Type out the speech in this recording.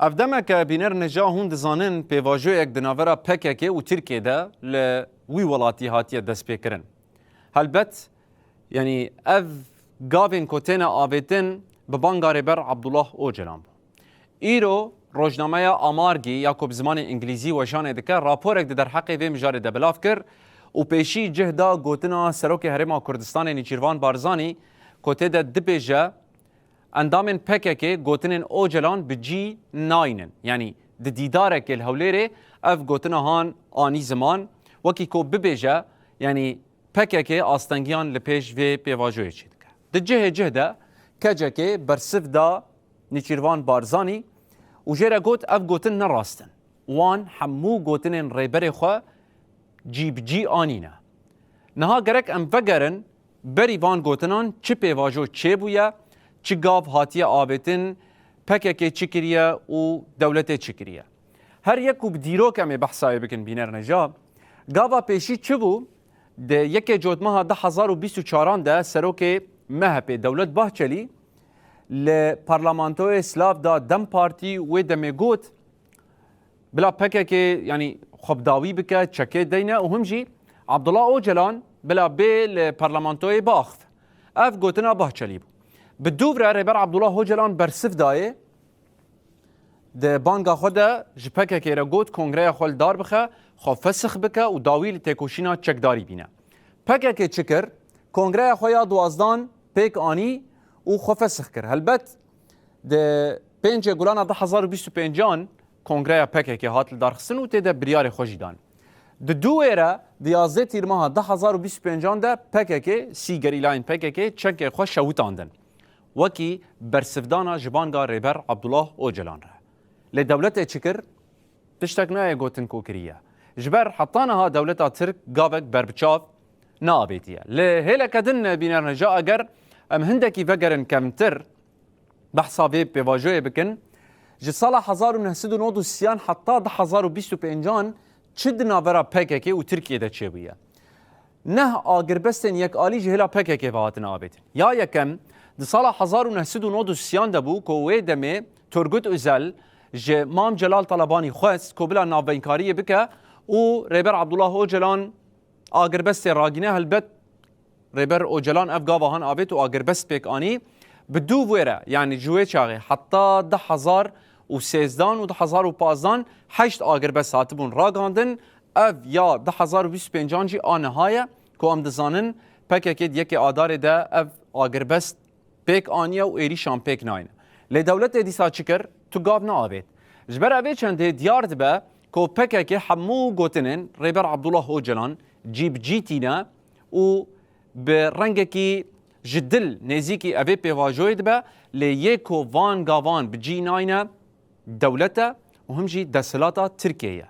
افدمك بینر نجا هون دزانن پیواژویک دناورا پککه و ترکیه ده لوی ولاتی هاتیه دست پیکرن. هلبت یعنی اف گاوین کوتین آویتن به بانگاره بر عبدالله اوجلان بو. ایرو روزنامه آمارگی یاکوب زمان انگلیزی و شانه دکه راپورک در حق وی مجاره ده بلاف کر و پیشی جهدا گوتنا سروک هرما کردستان نیچیروان بارزانی کوته ده دبیجه اندامن پککه گوتنن اوجلان بجی ناینن یعنی د دیدارک الهولره اف گوتنا هان آنی زمان وکی کو ببیجه یعنی پککه آستنگیان لپیش و پیواجوی چید که د جهده کجکه برسف دا نیچیروان بارزانی و جیره گوت اف گوتن نراستن وان حمو گوتنن ریبر خو جی آنینه نها گرک ام وگرن بری وان گوتنان چه پیواجو چه بویا چی گاو هاتیه آبتن پککه چی کریه و دولته چی کریه هر یکو بدیرو کمی بحثای بکن بینر نجا گاوا پیشی چی بو ده یک جوتمها 2024 ده سروک مهپ دولت باهچلی لپارلمانتوی سلاف دا دم پارتی و دمیگوت بلا پککه یعنی خبداوی بکه چکه دینه و همجی عبدالله اوجلان بلا بی لپارلمانتوی باخت اف گوتنا باهچلی بو بدوبره ریبر عبدالله اوجلان برسف دایه ده بانگا خوده جپکه که رگوت کنگره خول دار بخه خو فسخ بکه و داویل تکوشینا چکداری بینه پکه که چکر کنگره خویا دوازدان پیک آنی و خو فسخ کر هلبت ده 5 گلان 2025 کنگره پکه که هاتل دارخسن و تیده بریار خوشی دان ده دو ایره دیازده تیرماها 2025 ده پکه که سی گریلاین پکه که چک خوش شوتاندن وکی برسفدانا جبانگا ریبر عبدالله اوجلان را لدولت چکر تشتک نایه گوتن کوکریه جبر حطانها دولتا ترک گاوک بربچاف نابیتیه لهیله کدن بینر نجا اگر ام هندکی وگرن کمتر بحثا وی پیواجوی بکن جی سال 1993 حتی 2025 چد ناورا پککی و ترکیه ده چه بویه نه آگر بستن یک آلی جهلا پککی واتن آبیتن یا یکم د سال 1993 ده بو کوی دمه ترگوت ازل ج مام جلال طلبانی خواست کو بلا ناوینکاری بکه او ریبر عبدالله اوجلان آگربست راگینه هلبت ریبر اوجلان افگاوهان آبیت و آگربست پیک آنی بدو ویره یعنی جوی چاقی حتی 2013 و 2015 8 آگربست هاتبون راگاندن اف یا 2025 جی آنهایه که ام دزانن پککید یکی آدار ده اف آگربست پیک آنیه و ایریشان پیک ناینه لی دولت دیسا چکر تو گاو نآبید جبر اوی چنده دیار دبه که پکه حمو گوتنن ریبر عبدالله اوجلان جیب جیتینه و به رنگه که جدل نزیکی اوی پیواجوی دبه لی یکو وان گاوان بجی ناینه دولته و همجی دستلاتا ترکیه